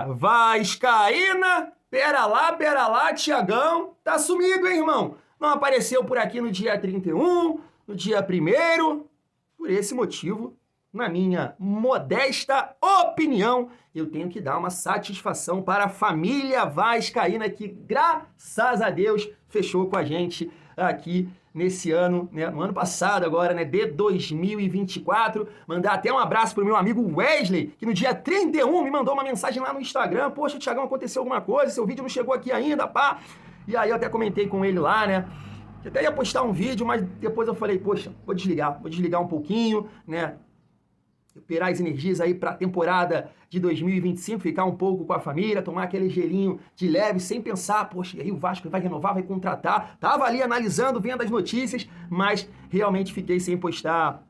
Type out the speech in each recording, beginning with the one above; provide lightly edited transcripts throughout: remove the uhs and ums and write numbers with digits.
Família vascaína, pera lá, Tiagão, tá sumido, hein, irmão? Não apareceu por aqui no dia 31, no dia 1º. Por esse motivo, na minha modesta opinião, eu tenho que dar uma satisfação para a família vascaína que, graças a Deus, fechou com a gente aqui nesse ano, né, no ano passado agora, né, de 2024. Mandar até um abraço pro meu amigo Wesley, que no dia 31 me mandou uma mensagem lá no Instagram: poxa, Thiagão, aconteceu alguma coisa, seu vídeo não chegou aqui ainda, pá. E aí eu até comentei com ele lá, né, que até ia postar um vídeo, mas depois eu falei, poxa, vou desligar um pouquinho, né, recuperar as energias aí para a temporada de 2025, ficar um pouco com a família, tomar aquele gelinho de leve, sem pensar, poxa, e aí o Vasco vai renovar, vai contratar. Tava ali analisando, vendo as notícias, mas realmente fiquei sem postar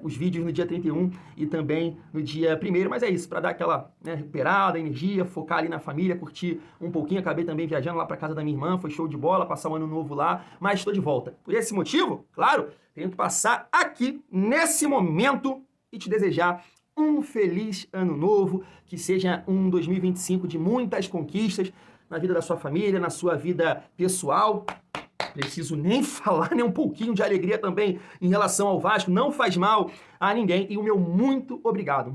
os vídeos no dia 31 e também no dia 1º, mas é isso, para dar aquela, né, recuperada, energia, focar ali na família, curtir um pouquinho. Acabei também viajando lá para casa da minha irmã, foi show de bola, passar um ano novo lá, mas estou de volta. Por esse motivo, claro, tenho que passar aqui, nesse momento, e te desejar um feliz ano novo, que seja um 2025 de muitas conquistas na vida da sua família, na sua vida pessoal. Preciso nem falar, né, um pouquinho de alegria também em relação ao Vasco, não faz mal a ninguém. E o meu muito obrigado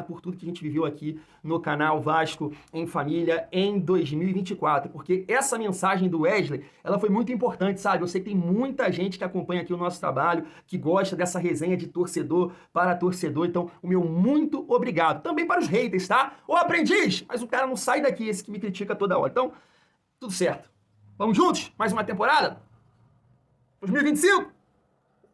por tudo que a gente viveu aqui no canal Vasco em Família em 2024, porque essa mensagem do Wesley, ela foi muito importante, sabe? Eu sei que tem muita gente que acompanha aqui o nosso trabalho, que gosta dessa resenha de torcedor para torcedor, então o meu muito obrigado. Também para os haters, tá? Ô aprendiz, mas o cara não sai daqui, esse que me critica toda hora. Então, tudo certo. Vamos juntos? Mais uma temporada? 2025?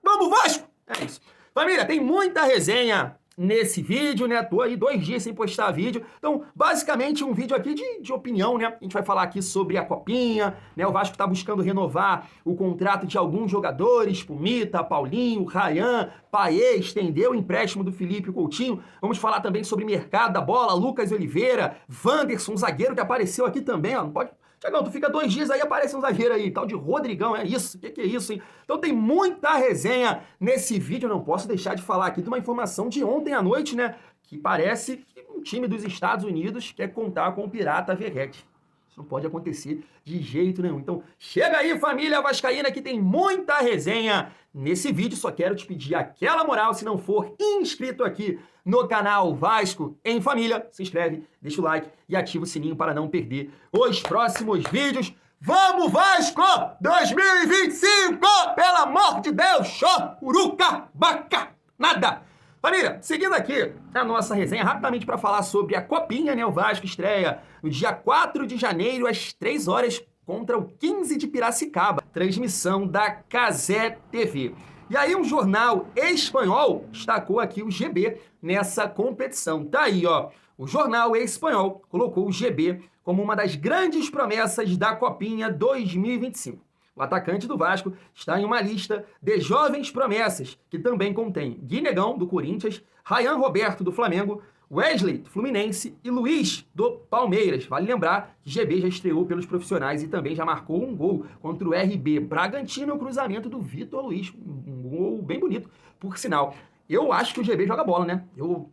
Vamos, Vasco! É isso. Família, tem muita resenha nesse vídeo, né? Tô aí 2 dias sem postar vídeo. Então, basicamente, um vídeo aqui de opinião, né? A gente vai falar aqui sobre a Copinha, né? O Vasco tá buscando renovar o contrato de alguns jogadores, Pumita, Paulinho, Ryan, Payet, estendeu o empréstimo do Felipe Coutinho. Vamos falar também sobre mercado da bola, Lucas Oliveira, Wanderson, zagueiro que apareceu aqui também, ó. Não pode... Tiagão, tu fica 2 dias aí, aparece um zagueiro aí, tal de Rodrigão, é isso? O que é isso, hein? Então tem muita resenha nesse vídeo, eu não posso deixar de falar aqui de uma informação de ontem à noite, né? Que parece que um time dos Estados Unidos quer contar com o Pirata Verratti. Isso não pode acontecer de jeito nenhum. Então chega aí, família vascaína, que tem muita resenha nesse vídeo. Só quero te pedir aquela moral, se não for inscrito aqui no canal Vasco em Família, se inscreve, deixa o like e ativa o sininho para não perder os próximos vídeos. Vamos, Vasco! 2025! Pelo amor de Deus! Uruca, baca, nada! Família, seguindo aqui a nossa resenha rapidamente para falar sobre a Copinha, né? O Vasco estreia no dia 4 de janeiro, às 3 horas, contra o 15 de Piracicaba. Transmissão da Cazé TV. E aí um jornal espanhol destacou aqui o GB nessa competição. Tá aí, ó. O jornal espanhol colocou o GB como uma das grandes promessas da Copinha 2025. O atacante do Vasco está em uma lista de jovens promessas, que também contém Guinegão, do Corinthians, Ryan Roberto, do Flamengo, Wesley, do Fluminense e Luiz, do Palmeiras. Vale lembrar que GB já estreou pelos profissionais e também já marcou um gol contra o RB Bragantino, o cruzamento do Vitor Luiz. Um gol bem bonito, por sinal. Eu acho que o GB joga bola, né? Eu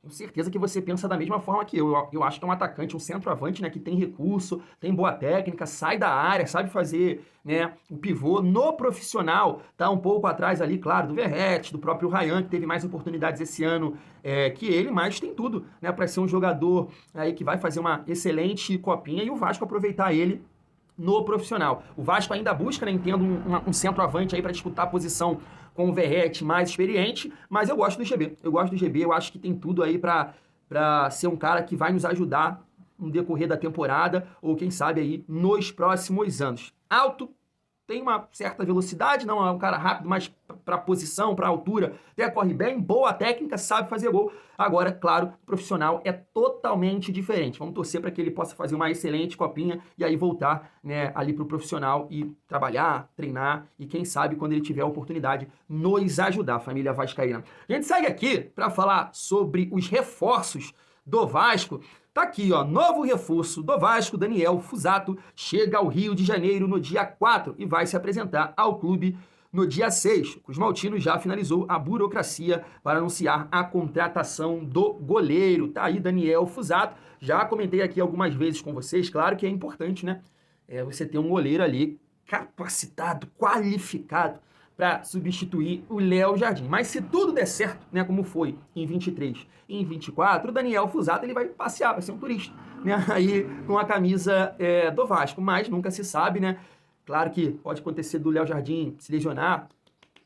tenho certeza que você pensa da mesma forma que eu. Eu acho que é um atacante, um centroavante, né, que tem recurso, tem boa técnica, sai da área, sabe fazer, né, o pivô. No profissional, tá um pouco atrás ali, claro, do Verratti, do próprio Ryan, que teve mais oportunidades esse ano que ele, mas tem tudo, né, para ser um jogador aí que vai fazer uma excelente copinha e o Vasco aproveitar ele no profissional. O Vasco ainda busca, né, entendo, um centroavante aí para disputar a posição com o Verratti mais experiente, mas eu gosto do GB. Eu acho que tem tudo aí para ser um cara que vai nos ajudar no decorrer da temporada ou quem sabe aí nos próximos anos. Alto, tem uma certa velocidade, não é um cara rápido, mas para posição, para altura, até corre bem, boa técnica, sabe fazer gol. Agora, claro, profissional é totalmente diferente. Vamos torcer para que ele possa fazer uma excelente copinha e aí voltar, né, ali para o profissional e trabalhar, treinar e quem sabe quando ele tiver a oportunidade nos ajudar, família vascaína. A gente segue aqui para falar sobre os reforços do Vasco. Tá aqui, ó, novo reforço do Vasco, Daniel Fusato, chega ao Rio de Janeiro no dia 4 e vai se apresentar ao clube No dia 6, o Cruz Maltino já finalizou a burocracia para anunciar a contratação do goleiro. Tá aí Daniel Fusato. Já comentei aqui algumas vezes com vocês, claro que é importante, né? Você ter um goleiro ali capacitado, qualificado para substituir o Léo Jardim. Mas se tudo der certo, né, como foi em 23 e em 24, o Daniel Fusato ele vai passear, vai ser um turista, né, aí com a camisa do Vasco. Mas nunca se sabe, né? Claro que pode acontecer do Léo Jardim se lesionar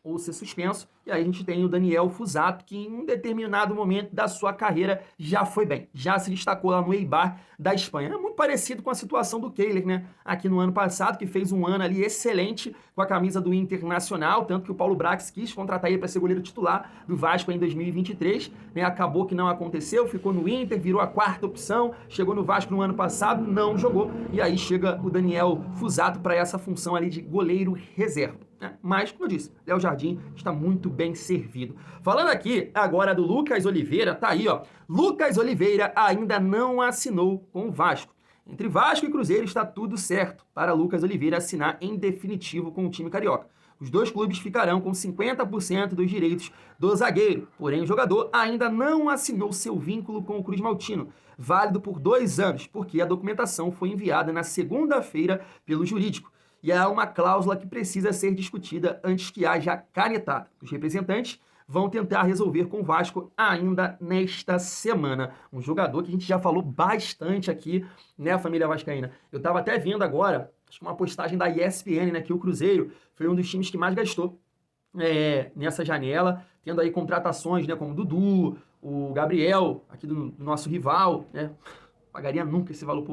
ou ser suspenso. E aí a gente tem o Daniel Fusato, que em um determinado momento da sua carreira já foi bem, já se destacou lá no Eibar da Espanha. É muito parecido com a situação do Kehler, né? Aqui no ano passado, que fez um ano ali excelente com a camisa do Internacional, tanto que o Paulo Brax quis contratar ele para ser goleiro titular do Vasco em 2023, né? Acabou que não aconteceu, ficou no Inter, virou a quarta opção, chegou no Vasco no ano passado, não jogou, e aí chega o Daniel Fusato para essa função ali de goleiro reserva. Mas, como eu disse, Léo Jardim está muito bem servido. Falando aqui agora do Lucas Oliveira, tá aí, ó. Lucas Oliveira ainda não assinou com o Vasco. Entre Vasco e Cruzeiro está tudo certo para Lucas Oliveira assinar em definitivo com o time carioca. Os dois clubes ficarão com 50% dos direitos do zagueiro, porém o jogador ainda não assinou seu vínculo com o Cruz Maltino, válido por 2 anos, porque a documentação foi enviada na segunda-feira pelo jurídico. E há uma cláusula que precisa ser discutida antes que haja canetada. Os representantes vão tentar resolver com o Vasco ainda nesta semana. Um jogador que a gente já falou bastante aqui, né, família vascaína? Eu estava até vendo agora, acho que uma postagem da ESPN, né, que o Cruzeiro foi um dos times que mais gastou nessa janela, tendo aí contratações, né, como o Dudu, o Gabriel, aqui do nosso rival, né? Pagaria nunca esse valor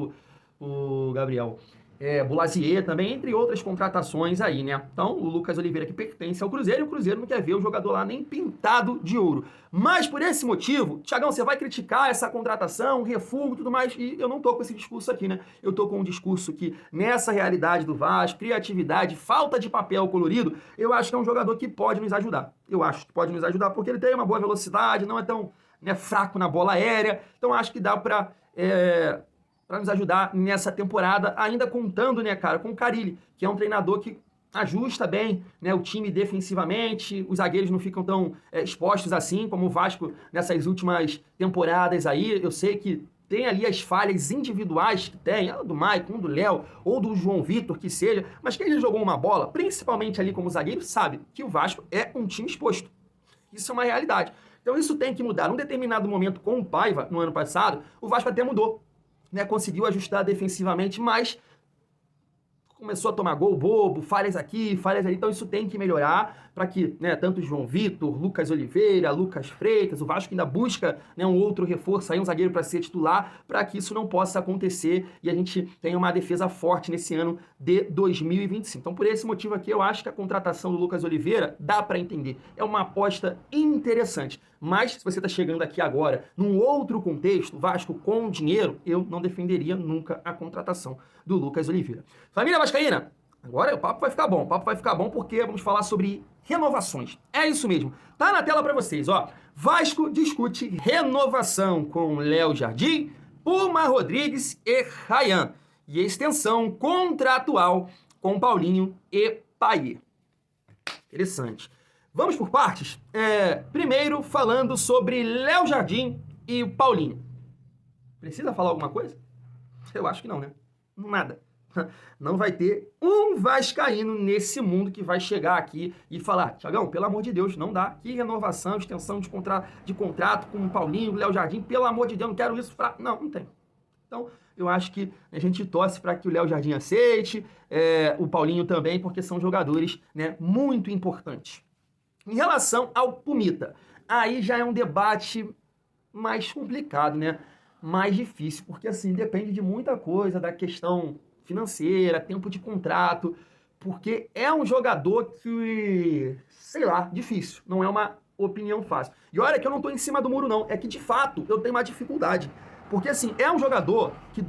pro Gabriel. Boulazier também, entre outras contratações aí, né? Então, o Lucas Oliveira que pertence ao Cruzeiro, e o Cruzeiro não quer ver o jogador lá nem pintado de ouro. Mas, por esse motivo, Thiagão, você vai criticar essa contratação, refúgio e tudo mais, e eu não tô com esse discurso aqui, né? Eu tô com um discurso que, nessa realidade do Vasco, criatividade, falta de papel colorido, eu acho que é um jogador que pode nos ajudar. Eu acho que pode nos ajudar porque ele tem uma boa velocidade, não é tão, né, fraco na bola aérea, então acho que dá para nos ajudar nessa temporada, ainda contando, né, cara, com o Carille, que é um treinador que ajusta bem, né, o time defensivamente, os zagueiros não ficam tão expostos assim, como o Vasco nessas últimas temporadas aí. Eu sei que tem ali as falhas individuais que tem, do Maicon, do Léo, ou do João Vitor, que seja, mas quem já jogou uma bola, principalmente ali como zagueiro, sabe que o Vasco é um time exposto. Isso é uma realidade. Então isso tem que mudar. Num determinado momento com o Paiva, no ano passado, o Vasco até mudou, né, conseguiu ajustar defensivamente, mas começou a tomar gol bobo, falhas aqui, falhas ali, então isso tem que melhorar para que, né, tanto João Vitor, Lucas Oliveira, Lucas Freitas, o Vasco ainda busca, né, um outro reforço aí, um zagueiro para ser titular, para que isso não possa acontecer e a gente tenha uma defesa forte nesse ano de 2025. Então, por esse motivo aqui, eu acho que a contratação do Lucas Oliveira dá para entender. É uma aposta interessante. Mas, se você está chegando aqui agora, num outro contexto, Vasco com dinheiro, eu não defenderia nunca a contratação do Lucas Oliveira. Família vascaína, agora o papo vai ficar bom. O papo vai ficar bom porque vamos falar sobre renovações. É isso mesmo. Tá na tela para vocês, ó. Vasco discute renovação com Léo Jardim, Puma Rodrigues e Ryan. E extensão contratual com Paulinho e Payet. Interessante. Vamos por partes? Primeiro, falando sobre Léo Jardim e o Paulinho. Precisa falar alguma coisa? Eu acho que não, né? Nada. Não vai ter um vascaíno nesse mundo que vai chegar aqui e falar: Thiagão, pelo amor de Deus, não dá. Que renovação, extensão de contrato com o Paulinho, Léo Jardim, pelo amor de Deus, não quero isso. Não tem. Então, eu acho que a gente torce para que o Léo Jardim aceite, o Paulinho também, porque são jogadores, né, muito importantes. Em relação ao Pumita, aí já é um debate mais complicado, né? Mais difícil, porque assim, depende de muita coisa, da questão financeira, tempo de contrato, porque é um jogador que, sei lá, difícil, não é uma opinião fácil. E olha que eu não tô em cima do muro não, é que de fato eu tenho uma dificuldade, porque assim, é um jogador que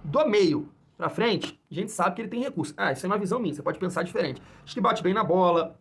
do meio pra frente, a gente sabe que ele tem recurso. Isso é uma visão minha, você pode pensar diferente. Acho que bate bem na bola,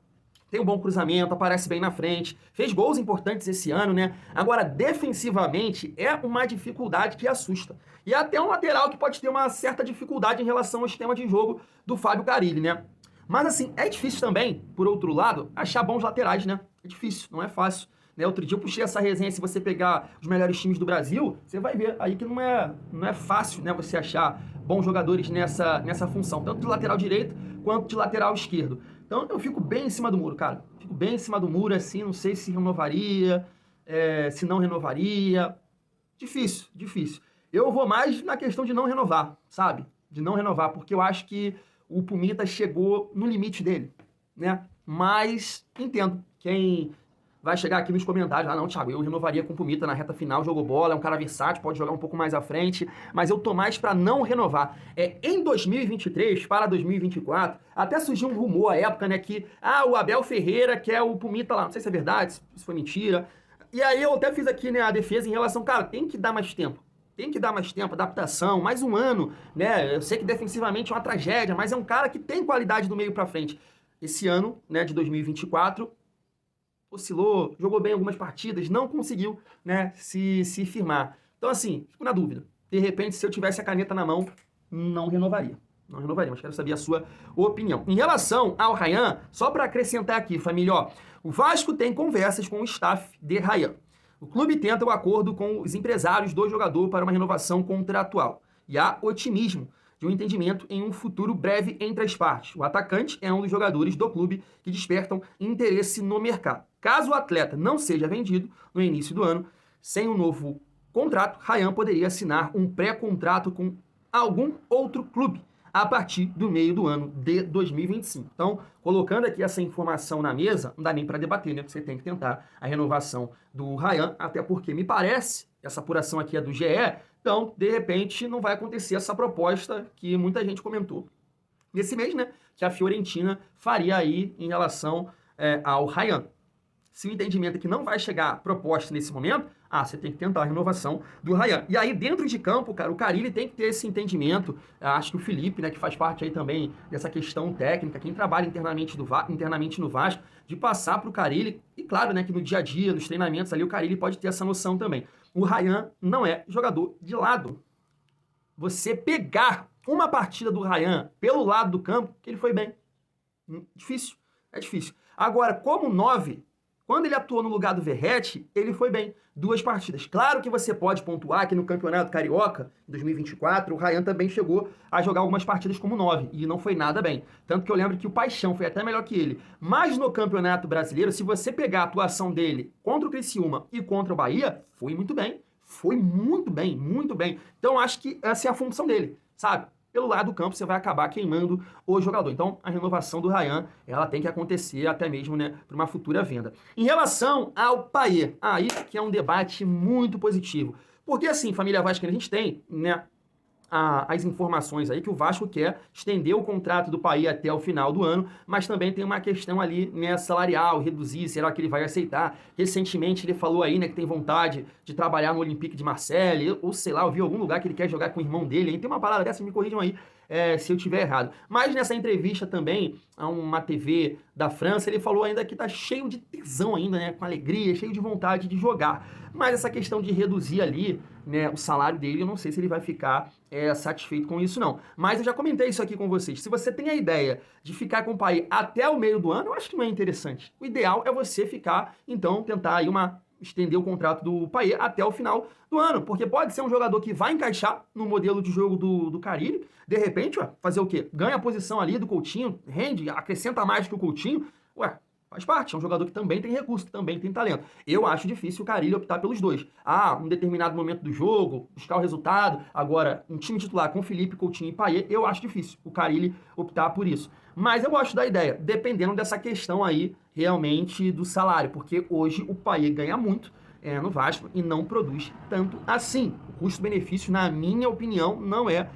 tem um bom cruzamento, aparece bem na frente, fez gols importantes esse ano, né? Agora, defensivamente, é uma dificuldade que assusta. E até um lateral que pode ter uma certa dificuldade em relação ao sistema de jogo do Fábio Carille, né? Mas assim, é difícil também, por outro lado, achar bons laterais, né? É difícil, não é fácil. Né? Outro dia eu puxei essa resenha, se você pegar os melhores times do Brasil, você vai ver aí que não é fácil, né, você achar bons jogadores nessa função, tanto de lateral direito quanto de lateral esquerdo. Então eu fico bem em cima do muro, cara. Fico bem em cima do muro, assim, não sei se renovaria, se não renovaria. Difícil, difícil. Eu vou mais na questão de não renovar, sabe? De não renovar, porque eu acho que o Pumita chegou no limite dele, né? Mas entendo quem vai chegar aqui nos comentários, não, Thiago, eu renovaria com o Pumita na reta final, jogou bola, é um cara versátil, pode jogar um pouco mais à frente, mas eu tô mais para não renovar. Em 2023 para 2024, até surgiu um rumor à época, né, que o Abel Ferreira quer o Pumita lá, não sei se é verdade, se isso foi mentira. E aí eu até fiz aqui, né, a defesa em relação, cara, tem que dar mais tempo. Tem que dar mais tempo, adaptação, mais um ano, né? Eu sei que defensivamente é uma tragédia, mas é um cara que tem qualidade do meio para frente. Esse ano, né, de 2024, oscilou, jogou bem algumas partidas, não conseguiu, né, se firmar. Então, assim, fico na dúvida. De repente, se eu tivesse a caneta na mão, não renovaria. Não renovaria, mas quero saber a sua opinião. Em relação ao Ryan, só para acrescentar aqui, família, ó, o Vasco tem conversas com o staff de Ryan. O clube tenta o acordo com os empresários do jogador para uma renovação contratual. E há otimismo de um entendimento em um futuro breve entre as partes. O atacante é um dos jogadores do clube que despertam interesse no mercado. Caso o atleta não seja vendido no início do ano, sem um novo contrato, Ryan poderia assinar um pré-contrato com algum outro clube a partir do meio do ano de 2025. Então, colocando aqui essa informação na mesa, não dá nem para debater, né? Você tem que tentar a renovação do Ryan, até porque me parece, essa apuração aqui é do GE, então, de repente, não vai acontecer essa proposta que muita gente comentou nesse mês, né? Que a Fiorentina faria aí em relação ao Ryan. Se o entendimento é que não vai chegar proposta nesse momento, você tem que tentar a renovação do Ryan. E aí, dentro de campo, cara, o Carille tem que ter esse entendimento. Acho que o Felipe, né, que faz parte aí também dessa questão técnica, quem trabalha internamente no Vasco, de passar para o Carille. E claro, né, que no dia a dia, nos treinamentos ali, o Carille pode ter essa noção também. O Ryan não é jogador de lado. Você pegar uma partida do Ryan pelo lado do campo, que ele foi bem. Difícil, é difícil. Agora, como 9... Quando ele atuou no lugar do Verratti, ele foi bem. 2 partidas. Claro que você pode pontuar que no Campeonato Carioca, em 2024, o Ryan também chegou a jogar algumas partidas como 9, e não foi nada bem. Tanto que eu lembro que o Paixão foi até melhor que ele. Mas no Campeonato Brasileiro, se você pegar a atuação dele contra o Criciúma e contra o Bahia, foi muito bem. Foi muito bem, muito bem. Então, acho que essa é a função dele, sabe? Pelo lado do campo, você vai acabar queimando o jogador. Então, a renovação do Ryan, ela tem que acontecer até mesmo, né, para uma futura venda. Em relação ao Payet, aí que é um debate muito positivo. Porque assim, família Vascaína, a gente tem, né, as informações aí que o Vasco quer estender o contrato do Payet até o final do ano, mas também tem uma questão ali, né, salarial, reduzir, será que ele vai aceitar? Recentemente ele falou aí, né, que tem vontade de trabalhar no Olympique de Marseille, ou sei lá, eu vi algum lugar que ele quer jogar com o irmão dele, aí tem uma parada dessa, me corrijam aí se eu tiver errado. Mas nessa entrevista também, a uma TV da França, ele falou ainda que tá cheio de tesão ainda, né, com alegria, cheio de vontade de jogar. Mas essa questão de reduzir ali, né, o salário dele, eu não sei se ele vai ficar satisfeito com isso, não. Mas eu já comentei isso aqui com vocês. Se você tem a ideia de ficar com o Payet até o meio do ano, eu acho que não é interessante. O ideal é você ficar, então, tentar aí estender o contrato do Payet até o final do ano, porque pode ser um jogador que vai encaixar no modelo de jogo do Carille, de repente, fazer o quê? Ganha a posição ali do Coutinho, rende, acrescenta mais que o Coutinho, faz parte, é um jogador que também tem recurso, que também tem talento. Eu acho difícil o Carille optar pelos dois. Um determinado momento do jogo, buscar o resultado. Agora, um time titular com Felipe, Coutinho e Payet, eu acho difícil o Carille optar por isso. Mas eu gosto da ideia, dependendo dessa questão aí, realmente, do salário. Porque hoje o Payet ganha muito no Vasco e não produz tanto assim. O custo-benefício, na minha opinião, não é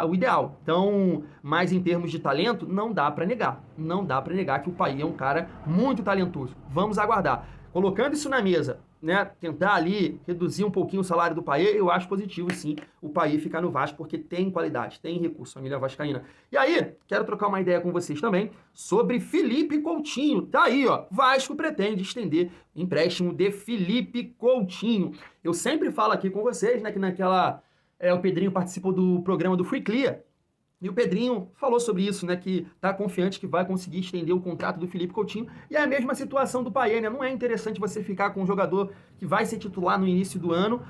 o ideal. Então, mas em termos de talento, não dá para negar. Não dá para negar que o Payet é um cara muito talentoso. Vamos aguardar. Colocando isso na mesa, né, tentar ali reduzir um pouquinho o salário do Payet, eu acho positivo sim o Payet ficar no Vasco, porque tem qualidade, tem recurso, família vascaína. E aí, quero trocar uma ideia com vocês também sobre Felipe Coutinho. Tá aí, ó, Vasco pretende estender o empréstimo de Felipe Coutinho. Eu sempre falo aqui com vocês, né, que o Pedrinho participou do programa do Free Clear, E o Pedrinho falou sobre isso, né? Que tá confiante que vai conseguir estender o contrato do Felipe Coutinho. E é a mesma situação do Payet, né? Não é interessante você ficar com um jogador que vai ser titular no início do ano,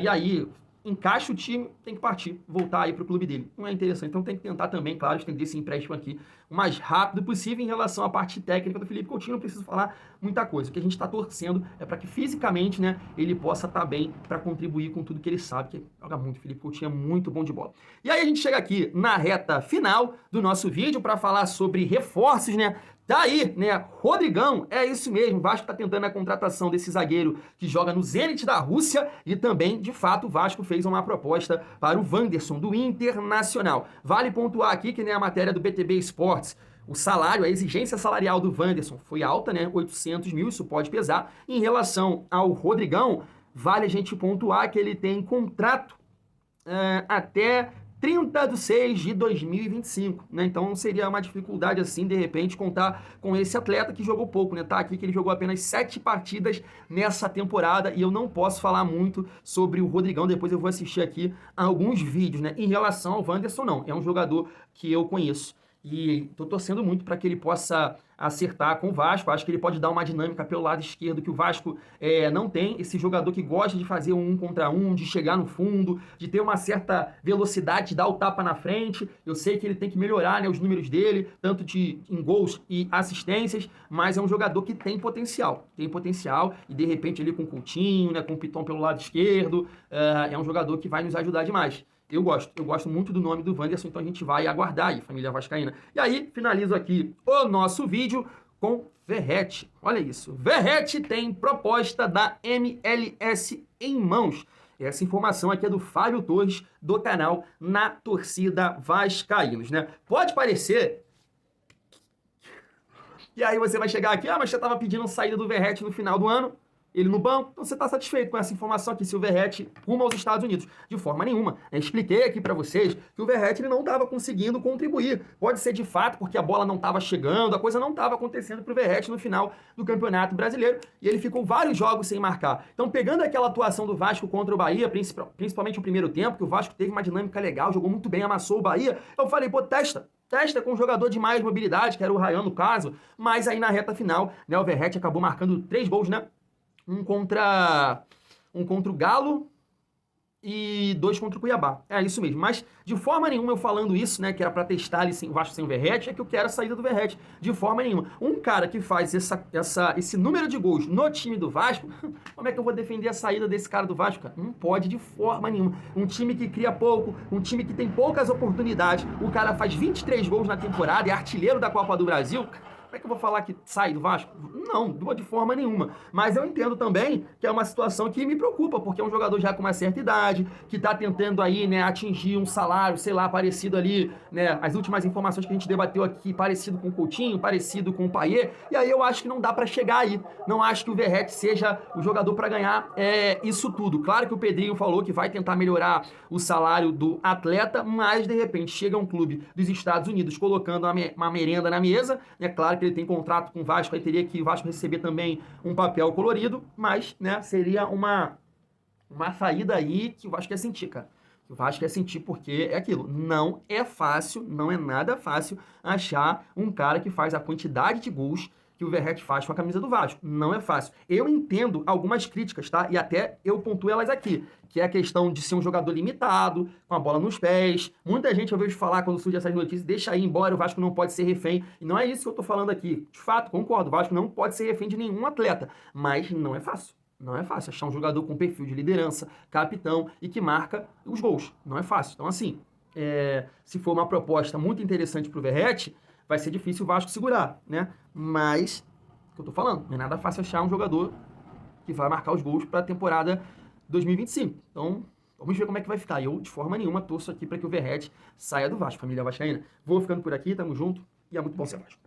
e aí encaixa o time, tem que partir, voltar aí pro clube dele. Não é interessante. Então tem que tentar também, claro, estender esse empréstimo aqui o mais rápido possível. Em relação à parte técnica do Felipe Coutinho, não preciso falar muita coisa. O que a gente está torcendo é para que fisicamente, né, ele possa estar bem para contribuir com tudo que ele sabe, que joga muito. O Felipe Coutinho é muito bom de bola. E aí a gente chega aqui na reta final do nosso vídeo para falar sobre reforços, né? Tá aí, né? Rodrigão, é isso mesmo. O Vasco tá tentando a contratação desse zagueiro que joga no Zenit da Rússia e também, de fato, o Vasco fez uma proposta para o Wanderson, do Internacional. Vale pontuar aqui que nem a matéria do BTB Esportes, o salário, a exigência salarial do Wanderson foi alta, né? 800 mil, isso pode pesar. Em relação ao Rodrigão, vale a gente pontuar que ele tem contrato até 30/6/2025, né? Então seria uma dificuldade assim, de repente, contar com esse atleta que jogou pouco, né? Tá aqui que ele jogou apenas 7 partidas nessa temporada e eu não posso falar muito sobre o Rodrigão, depois eu vou assistir aqui alguns vídeos, né? Em relação ao Wanderson, não, é um jogador que eu conheço e tô torcendo muito para que ele possa acertar com o Vasco. Acho que ele pode dar uma dinâmica pelo lado esquerdo que o Vasco não tem. Esse jogador que gosta de fazer um contra um, de chegar no fundo, de ter uma certa velocidade, de dar o tapa na frente. Eu sei que ele tem que melhorar, né, os números dele, tanto em gols e assistências, mas é um jogador que tem potencial. Tem potencial e de repente ele com o Coutinho, né, com o Piton pelo lado esquerdo, é um jogador que vai nos ajudar demais. Eu gosto muito do nome do Wanderson, então a gente vai aguardar aí, família vascaína. E aí, finalizo aqui o nosso vídeo com Verratti. Olha isso, Verratti tem proposta da MLS em mãos. Essa informação aqui é do Fábio Torres, do canal Na Torcida Vascaínos, né? Pode parecer... E aí você vai chegar aqui, mas você estava pedindo saída do Verratti no final do ano, ele no banco, então você está satisfeito com essa informação aqui, se o Verratti rumo aos Estados Unidos? De forma nenhuma. Eu expliquei aqui para vocês que o Verratti ele não estava conseguindo contribuir. Pode ser de fato porque a bola não estava chegando, a coisa não estava acontecendo para o Verratti no final do Campeonato Brasileiro e ele ficou vários jogos sem marcar. Então, pegando aquela atuação do Vasco contra o Bahia, principalmente o primeiro tempo, que o Vasco teve uma dinâmica legal, jogou muito bem, amassou o Bahia, eu falei, pô, testa com um jogador de mais mobilidade, que era o Ryan no caso, mas aí na reta final, né, o Verratti acabou marcando 3 gols, né? Um contra o Galo e 2 contra o Cuiabá. É isso mesmo. Mas de forma nenhuma eu falando isso, né, que era para testar ali o Vasco sem o Verratti, é que eu quero a saída do Verratti. De forma nenhuma. Um cara que faz esse número de gols no time do Vasco, como é que eu vou defender a saída desse cara do Vasco, cara? Não pode de forma nenhuma. Um time que cria pouco, um time que tem poucas oportunidades, o cara faz 23 gols na temporada, é artilheiro da Copa do Brasil. Como é que eu vou falar que sai do Vasco? Não, de forma nenhuma. Mas eu entendo também que é uma situação que me preocupa, porque é um jogador já com uma certa idade, que está tentando aí, né, atingir um salário, sei lá, parecido ali, né, as últimas informações que a gente debateu aqui, parecido com o Coutinho, parecido com o Payet, e aí eu acho que não dá para chegar aí. Não acho que o Verratti seja o jogador para ganhar isso tudo. Claro que o Pedrinho falou que vai tentar melhorar o salário do atleta, mas de repente chega um clube dos Estados Unidos colocando uma merenda na mesa, é claro que ele tem contrato com o Vasco, aí teria que o Vasco receber também um papel colorido, mas, né, seria uma saída aí que o Vasco ia sentir, cara. O Vasco ia sentir porque é aquilo, não é fácil, não é nada fácil achar um cara que faz a quantidade de gols que o Verratti faz com a camisa do Vasco. Não é fácil. Eu entendo algumas críticas, tá? E até eu pontuo elas aqui, que é a questão de ser um jogador limitado, com a bola nos pés. Muita gente eu vejo falar quando surge essas notícias, deixa aí embora, o Vasco não pode ser refém. E não é isso que eu tô falando aqui. De fato, concordo, o Vasco não pode ser refém de nenhum atleta. Mas não é fácil. Não é fácil achar um jogador com perfil de liderança, capitão e que marca os gols. Não é fácil. Então, assim, se for uma proposta muito interessante pro Verratti, vai ser difícil o Vasco segurar, né? Mas, o que eu tô falando, não é nada fácil achar um jogador que vai marcar os gols para a temporada 2025. Então, vamos ver como é que vai ficar. Eu, de forma nenhuma, torço aqui para que o Verratti saia do Vasco, família vascaína. Vou ficando por aqui, tamo junto e é muito bom ser Vasco.